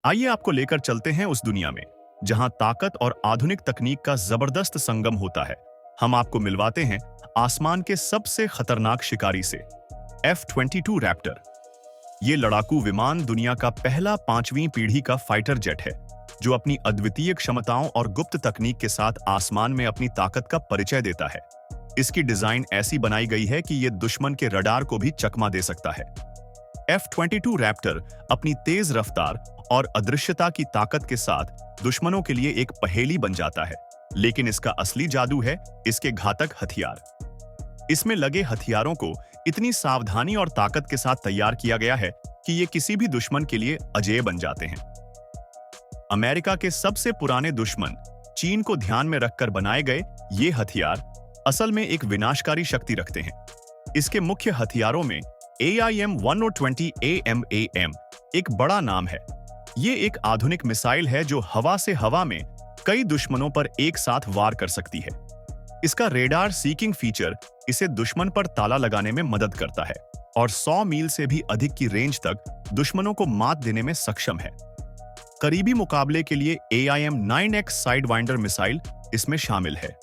आइए आपको लेकर चलते हैं उस दुनिया में जहां ताकत और आधुनिक तकनीक का जबरदस्त संगम होता है। हम आपको मिलवाते हैं आसमान के सबसे खतरनाक शिकारी से, F-22 रैप्टर। ये लड़ाकू विमान दुनिया का पहला 5वीं पीढ़ी का फाइटर जेट है, जो अपनी अद्वितीय क्षमताओं और गुप्त तकनीक के साथ आसमान में अपनी ताकत का परिचय देता है। इसकी डिजाइन ऐसी बनाई गई है कि ये दुश्मन के रडार को भी चकमा दे सकता है। F-22 रैप्टर अपनी तेज रफ्तार और अदृश्यता की ताकत के साथ दुश्मनों के लिए एक पहेली बन जाता है, लेकिन इसका असली जादू है इसके घातक हथियार। इसमें लगे हथियारों को इतनी सावधानी और ताकत के साथ तैयार किया गया है कि ये किसी भी दुश्मन के लिए अजेय बन जाते हैं। अमेरिका के सबसे पुराने दुश्मन चीन को ध्यान में रखकर बनाए गए ये हथियार असल में एक विनाशकारी शक्ति रखते हैं। इसके मुख्य हथियारों में AIM-120 AMAM एक बड़ा नाम है। ये एक आधुनिक मिसाइल है जो हवा से हवा में कई दुश्मनों पर एक साथ वार कर सकती है। इसका रेडार सीकिंग फीचर इसे दुश्मन पर ताला लगाने में मदद करता है और 100 मील से भी अधिक की रेंज तक दुश्मनों को मात देने में सक्षम है। करीबी मुकाबले के लिए AIM-9X साइडवाइंडर मिसाइल इसमें शामिल है।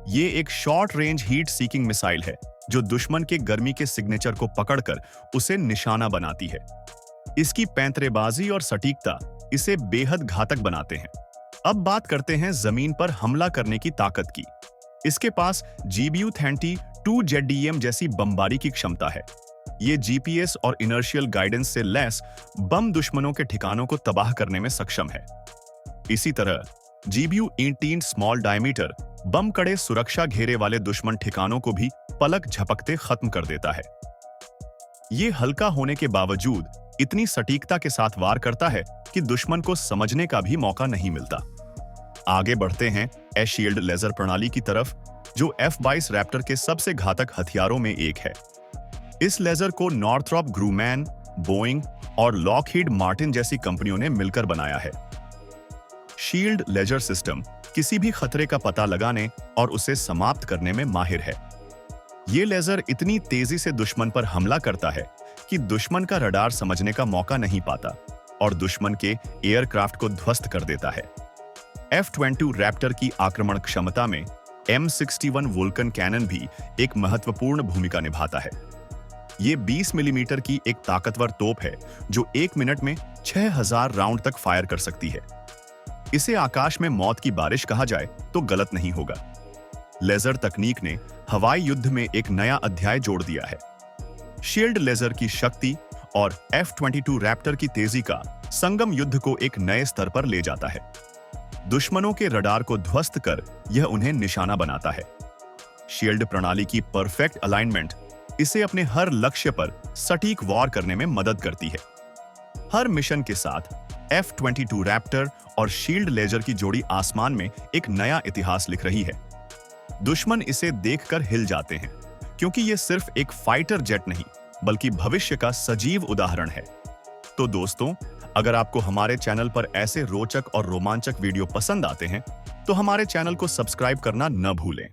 ये एक short range heat seeking missile है जो दुश्मन के गर्मी के सिग्नेचर को पकड़कर उसे निशाना बनाती है। इसकी पैंतरेबाजी और सटीकता इसे बेहद घातक बनाते हैं। अब बात करते हैं जमीन पर हमला करने की ताकत की। इसके पास GBU-30 2ZDM जैसी बमबारी की क्षमता है। ये GPS और इनर्शियल गाइडेंस से लैस बम दुश्मनों के ठिकानों को तबाह करने में सक्षम है। इसी तरह GBU-18 स्मॉल डायमीटर बम कड़े सुरक्षा घेरे वाले दुश्मन ठिकानों को भी पलक झपकते खत्म कर देता है। ये हल्का होने के बावजूद इतनी सटीकता के साथ वार करता है कि दुश्मन को समझने का भी मौका नहीं मिलता। आगे बढ़ते हैं एशील्ड लेजर प्रणाली की तरफ, जो F-22 रैप्टर के सबसे घातक हथियारों में एक है। इस लेजर को नॉर्थरॉप ग्रूमैन, बोइंग और लॉकहीड मार्टिन जैसी कंपनियों ने मिलकर बनाया है। शील्ड लेजर सिस्टम किसी भी खतरे का पता लगाने और उसे समाप्त करने में माहिर है। ये लेजर इतनी तेजी से दुश्मन पर हमला करता है कि दुश्मन का रडार समझने का मौका नहीं पाता और दुश्मन के एयरक्राफ्ट को ध्वस्त कर देता है। F-22 रैप्टर की आक्रमण क्षमता में M61 वुल्कन कैनन भी एक महत्वपूर्ण भूमिका निभाता है। ये 20 मिलीमीटर की एक ताकतवर तोप है जो 1 मिनट में 6000 राउंड तक फायर कर सकती है। इसे आकाश में मौत की बारिश कहा जाए तो गलत नहीं होगा। लेजर तकनीक ने हवाई युद्ध में एक नया अध्याय जोड़ दिया है। शील्ड लेजर की शक्ति और F-22 रैप्टर की तेजी का संगम युद्ध को एक नए स्तर पर ले जाता है। दुश्मनों के रडार को ध्वस्त कर यह उन्हें निशाना बनाता है। शील्ड प्रणाली की परफेक्ट अलाइनमेंट इसे अपने हर लक्ष्य पर सटीक वार करने में मदद करती है। हर मिशन के साथ F-22 रैप्टर और शील्ड लेजर की जोड़ी आसमान में एक नया इतिहास लिख रही है। दुश्मन इसे देखकर हिल जाते हैं, क्योंकि यह सिर्फ एक फाइटर जेट नहीं बल्कि भविष्य का सजीव उदाहरण है। तो दोस्तों, अगर आपको हमारे चैनल पर ऐसे रोचक और रोमांचक वीडियो पसंद आते हैं तो हमारे चैनल को सब्सक्राइब करना न भूलें।